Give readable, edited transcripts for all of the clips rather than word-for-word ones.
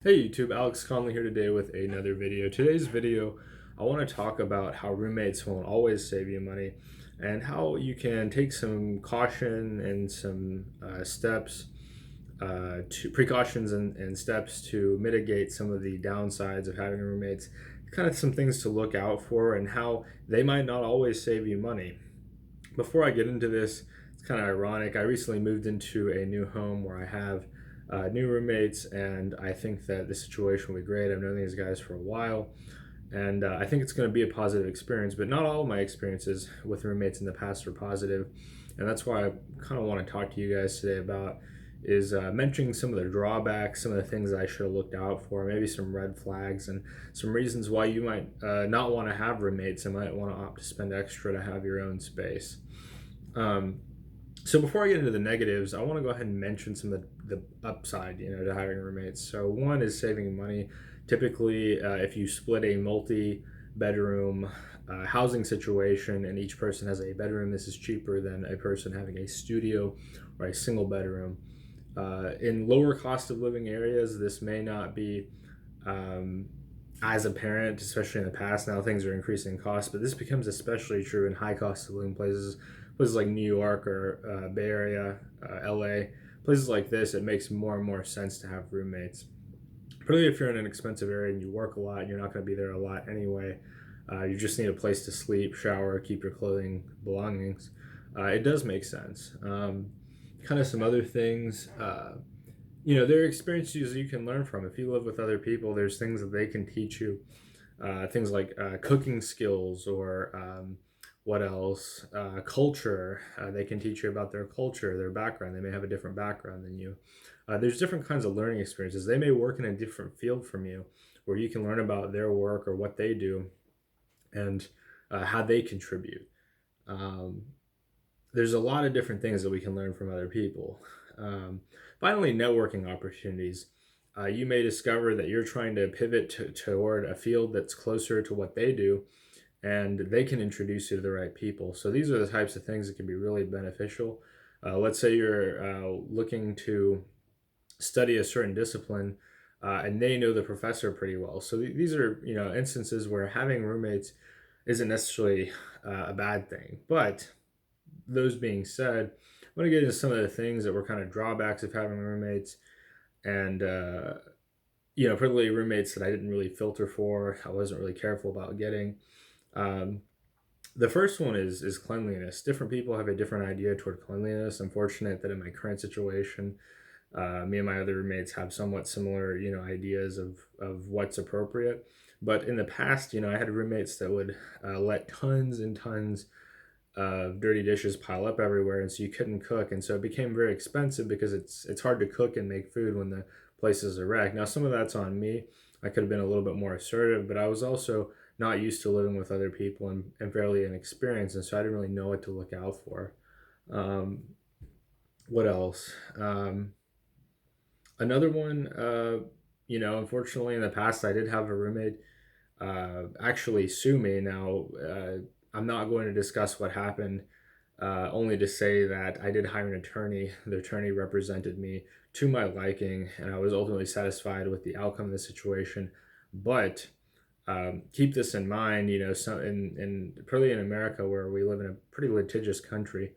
Hey YouTube, Alex Conley here today with another video. Today's video, I want to talk about how roommates won't always save you money and how you can take some caution and some precautions and steps to mitigate some of the downsides of having roommates, kind of some things to look out for and how they might not always save you money. Before I get into this, it's kind of ironic. I recently moved into a new home where I have new roommates, and I think that this situation will be great. I've known these guys for a while, and I think it's going to be a positive experience. But not all of my experiences with roommates in the past were positive, and that's why I kind of want to talk to you guys today about is mentioning some of the drawbacks, some of the things I should have looked out for, maybe some red flags, and some reasons why you might not want to have roommates and might want to opt to spend extra to have your own space. Um, so before I get into the negatives, I want to go ahead and mention some of the upside, to having roommates. So one is saving money. Typically, if you split a multi-bedroom housing situation and each person has a bedroom, this is cheaper than a person having a studio or a single bedroom. In lower cost of living areas, this may not be um, as apparent, especially in the past. Now things are increasing in cost, but this becomes especially true in high cost of living places like New York or Bay Area, LA, places like this. It makes more and more sense to have roommates. Particularly if you're in an expensive area and you work a lot, you're not going to be there a lot anyway. You just need a place to sleep, shower, keep your clothing, belongings. It does make sense. Kind of some other things. There are experiences you can learn from. If you live with other people, there's things that they can teach you. Things like cooking skills or what else? Culture. They can teach you about their culture, their background. They may have a different background than you. There's different kinds of learning experiences. They may work in a different field from you, where you can learn about their work or what they do and how they contribute. Um, there's a lot of different things that we can learn from other people. Finally, networking opportunities. You may discover that you're trying to pivot toward a field that's closer to what they do, and they can introduce you to the right people. So these are the types of things that can be really beneficial. Let's say you're looking to study a certain discipline, and they know the professor pretty well. So these are instances where having roommates isn't necessarily a bad thing. But those being said, I'm going to get into some of the things that were kind of drawbacks of having roommates, and particularly roommates that I didn't really filter for. I wasn't really careful about getting. Um, the first one is cleanliness. Different people have a different idea toward cleanliness. I'm fortunate that in my current situation, me and my other roommates have somewhat similar, ideas of what's appropriate. But in the past, I had roommates that would let tons and tons of dirty dishes pile up everywhere, and so you couldn't cook, and so it became very expensive because it's hard to cook and make food when the place is a wreck. Now some of that's on me. I could have been a little bit more assertive, but I was also not used to living with other people and fairly inexperienced, and so I didn't really know what to look out for. Um, what else? Another one, unfortunately, in the past, I did have a roommate actually sue me. Now, I'm not going to discuss what happened, only to say that I did hire an attorney. The attorney represented me to my liking, and I was ultimately satisfied with the outcome of the situation. But keep this in mind, particularly in America, where we live in a pretty litigious country,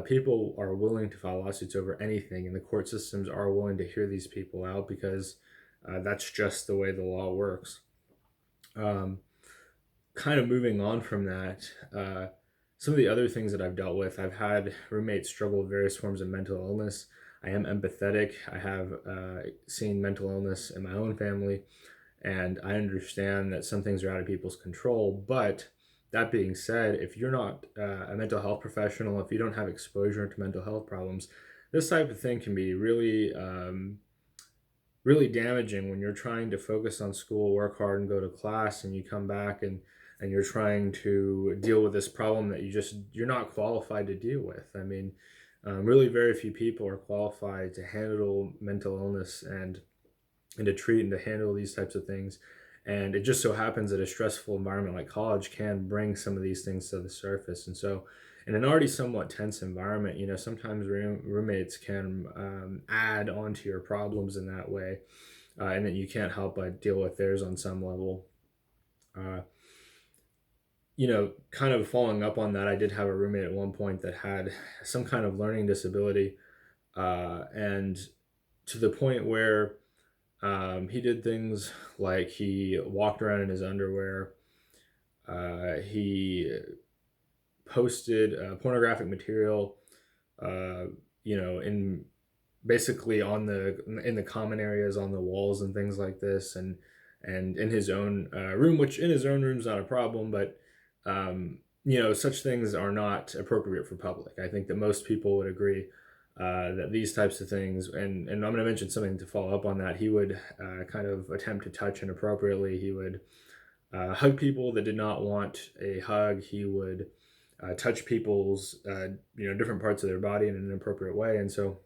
people are willing to file lawsuits over anything, and the court systems are willing to hear these people out because that's just the way the law works. Um, Kind of moving on from that, some of the other things that I've dealt with, I've had roommates struggle with various forms of mental illness. I am empathetic. I have seen mental illness in my own family, and I understand that some things are out of people's control. But that being said, if you're not a mental health professional, if you don't have exposure to mental health problems, this type of thing can be really, really damaging when you're trying to focus on school, work hard, and go to class, and you come back and you're trying to deal with this problem that you're not qualified to deal with. I mean, really very few people are qualified to handle mental illness and to treat and to handle these types of things. And it just so happens that a stressful environment like college can bring some of these things to the surface. And so, in an already somewhat tense environment, sometimes roommates can add on to your problems in that way. and that you can't help but deal with theirs on some level. Uh, kind of following up on that, I did have a roommate at one point that had some kind of learning disability, and to the point where he did things like he walked around in his underwear. He posted pornographic material, uh, in basically on the common areas on the walls and things like this, and in his own room, which in his own room is not a problem, but such things are not appropriate for public. I think that most people would agree that these types of things, and I'm going to mention something to follow up on that. He would kind of attempt to touch inappropriately. He would hug people that did not want a hug. He would touch people's different parts of their body in an inappropriate way, and so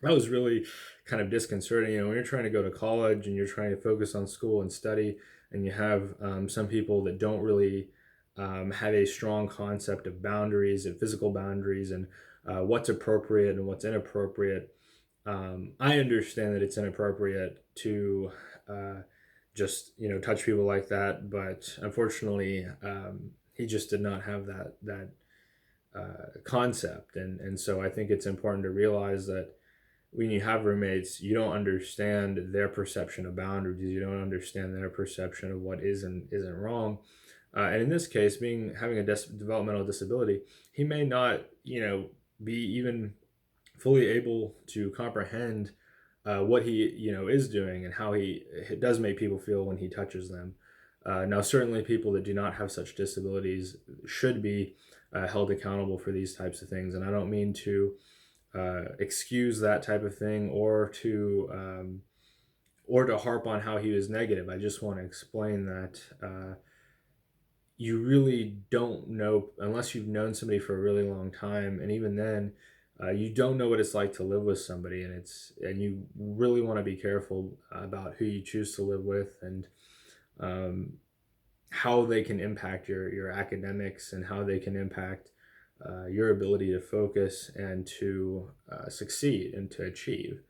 that was really kind of disconcerting. When you're trying to go to college and you're trying to focus on school and study, and you have some people that don't really have a strong concept of boundaries and physical boundaries and what's appropriate and what's inappropriate. I understand that it's inappropriate to just touch people like that, but unfortunately, he just did not have that concept, and so I think it's important to realize that when you have roommates, you don't understand their perception of boundaries. You don't understand their perception of what is and isn't wrong. And in this case, having a developmental disability, he may not, be even fully able to comprehend what he, is doing and how it does make people feel when he touches them. Now, certainly, people that do not have such disabilities should be held accountable for these types of things, and I don't mean to excuse that type of thing or to harp on how he was negative. I just want to explain that you really don't know unless you've known somebody for a really long time, and even then, you don't know what it's like to live with somebody, and you really want to be careful about who you choose to live with and how they can impact your academics and how they can impact your ability to focus and to succeed and to achieve.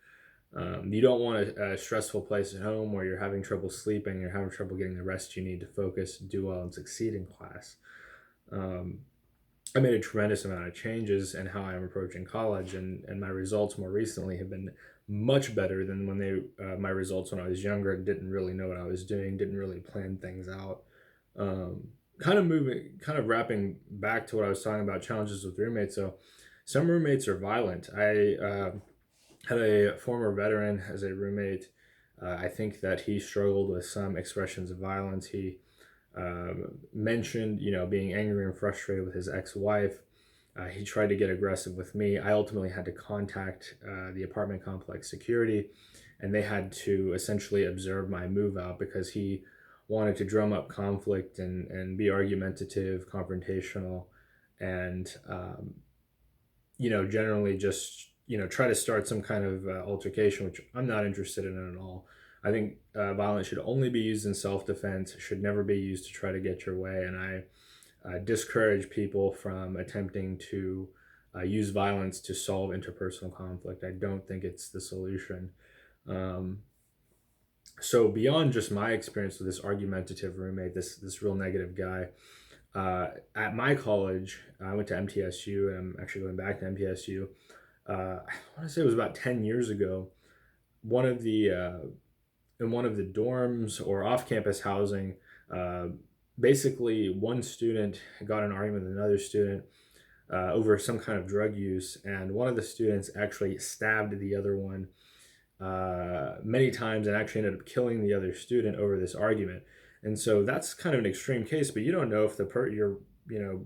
You don't want a stressful place at home where you're having trouble sleeping, you're having trouble getting the rest you need to focus, do well, and succeed in class. I made a tremendous amount of changes in how I'm approaching college, and my results more recently have been much better than my results when I was younger and didn't really know what I was doing, didn't really plan things out. Kind of wrapping back to what I was talking about, challenges with roommates. So some roommates are violent. I had a former veteran as a roommate. I think that he struggled with some expressions of violence. He mentioned, being angry and frustrated with his ex-wife. He tried to get aggressive with me. I ultimately had to contact the apartment complex security, and they had to essentially observe my move out because he wanted to drum up conflict and be argumentative, confrontational, and generally just try to start some kind of altercation, which I'm not interested in at all. I think violence should only be used in self-defense. It should never be used to try to get your way, and I discourage people from attempting to use violence to solve interpersonal conflict. I don't think it's the solution. So beyond just my experience with this argumentative roommate, this real negative guy, at my college, I went to MTSU, and I'm actually going back to MTSU. I want to say it was about 10 years ago. One of the in one of the dorms or off-campus housing, uh, basically one student got in an argument with another student over some kind of drug use, and one of the students actually stabbed the other one many times and actually ended up killing the other student over this argument. And so that's kind of an extreme case, but you don't know if your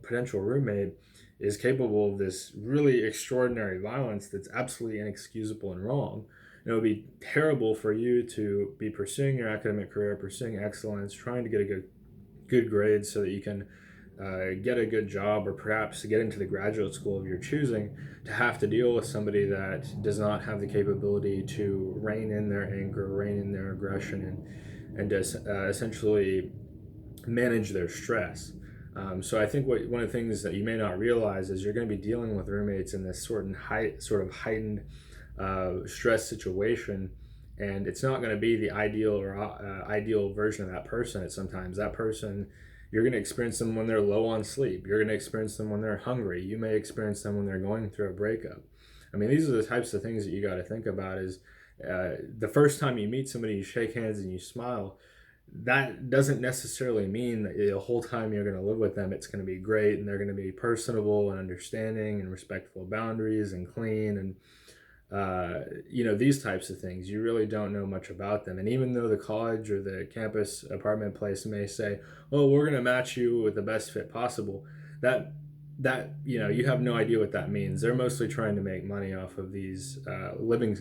potential roommate is capable of this really extraordinary violence that's absolutely inexcusable and wrong. And it would be terrible for you to be pursuing your academic career, pursuing excellence, trying to get a good grade so that you can get a good job or perhaps get into the graduate school of your choosing, to have to deal with somebody that does not have the capability to rein in their anger, rein in their aggression, and does essentially manage their stress. So I think one of the things that you may not realize is you're going to be dealing with roommates in this sort of heightened stress situation, and it's not going to be the ideal or ideal version of that person. At sometimes that person, you're going to experience them when they're low on sleep. You're going to experience them when they're hungry. You may experience them when they're going through a breakup. I mean, these are the types of things that you got to think about. Is the first time you meet somebody, you shake hands and you smile. That doesn't necessarily mean that the whole time you're going to live with them, it's going to be great and they're going to be personable and understanding and respectful of boundaries and clean and these types of things. You really don't know much about them. And even though the college or the campus apartment place may say, "Oh, we're going to match you with the best fit possible," that you have no idea what that means. They're mostly trying to make money off of these living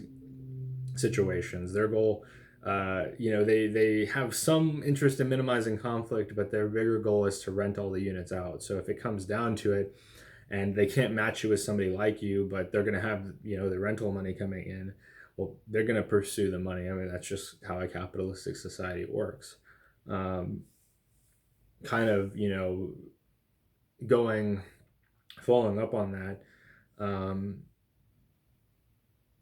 situations. Their goal, they have some interest in minimizing conflict, but their bigger goal is to rent all the units out. So if it comes down to it, and they can't match you with somebody like you, but they're going to have the rental money coming in, well, they're going to pursue the money. I mean, that's just how a capitalistic society works. Kind of following up on that.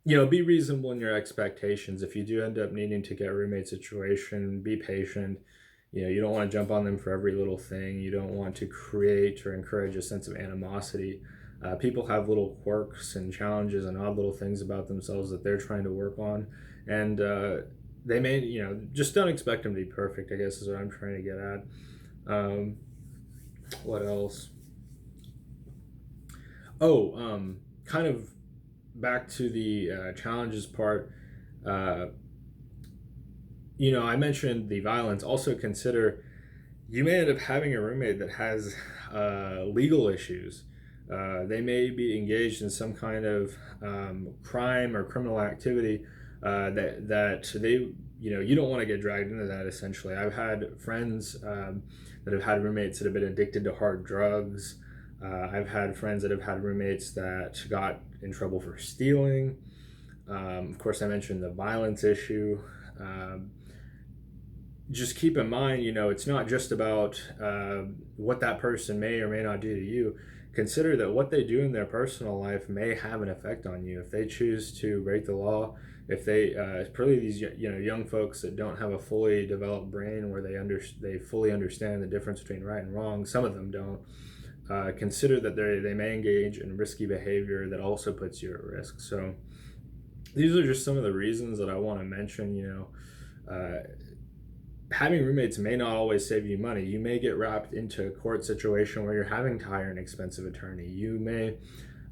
Be reasonable in your expectations. If you do end up needing to get a roommate situation, be patient. You don't want to jump on them for every little thing. You don't want to create or encourage a sense of animosity. People have little quirks and challenges and odd little things about themselves that they're trying to work on. And they may, just don't expect them to be perfect, I guess is what I'm trying to get at. What else? Kind of back to the challenges part. I mentioned the violence. Also consider you may end up having a roommate that has legal issues. They may be engaged in some kind of crime or criminal activity that they, you don't want to get dragged into that. Essentially, I've had friends that have had roommates that have been addicted to hard drugs. I've had friends that have had roommates that got in trouble for stealing. Of course, I mentioned the violence issue. Just keep in mind, it's not just about what that person may or may not do to you. Consider that what they do in their personal life may have an effect on you. If they choose to break the law, if they, particularly these young folks that don't have a fully developed brain where they fully understand the difference between right and wrong. Some of them don't. Consider that they may engage in risky behavior that also puts you at risk. So these are just some of the reasons that I want to mention. Having roommates may not always save you money. You may get wrapped into a court situation where you're having to hire an expensive attorney. You may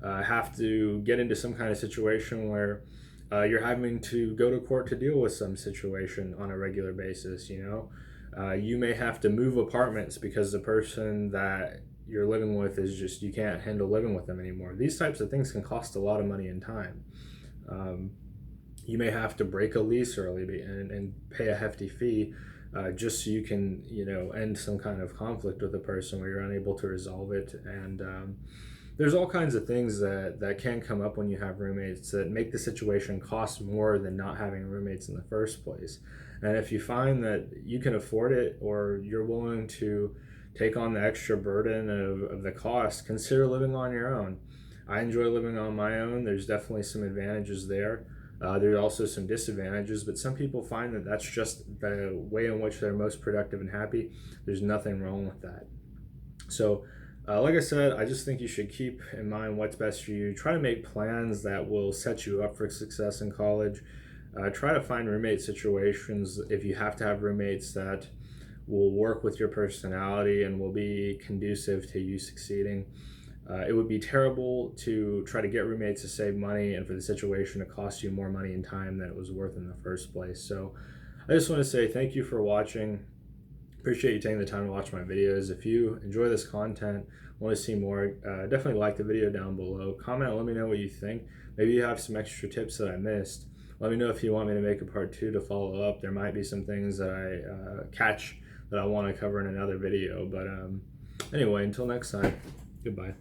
have to get into some kind of situation where you're having to go to court to deal with some situation on a regular basis. You may have to move apartments because the person that you're living with is just, you can't handle living with them anymore. These types of things can cost a lot of money and time. You may have to break a lease early and pay a hefty fee just so you can, end some kind of conflict with a person where you're unable to resolve it. And there's all kinds of things that can come up when you have roommates that make the situation cost more than not having roommates in the first place. And if you find that you can afford it or you're willing to take on the extra burden of the cost, consider living on your own. I enjoy living on my own. There's definitely some advantages there. There's also some disadvantages, but some people find that that's just the way in which they're most productive and happy. There's nothing wrong with that. So, like I said, I just think you should keep in mind what's best for you. Try to make plans that will set you up for success in college. Try to find roommate situations, if you have to have roommates, that will work with your personality and will be conducive to you succeeding. It would be terrible to try to get roommates to save money and for the situation to cost you more money and time than it was worth in the first place. So I just want to say thank you for watching. Appreciate you taking the time to watch my videos. If you enjoy this content, want to see more, definitely like the video down below. Comment, let me know what you think. Maybe you have some extra tips that I missed. Let me know if you want me to make a part 2 to follow up. There might be some things that I catch that I want to cover in another video. But anyway, until next time, goodbye.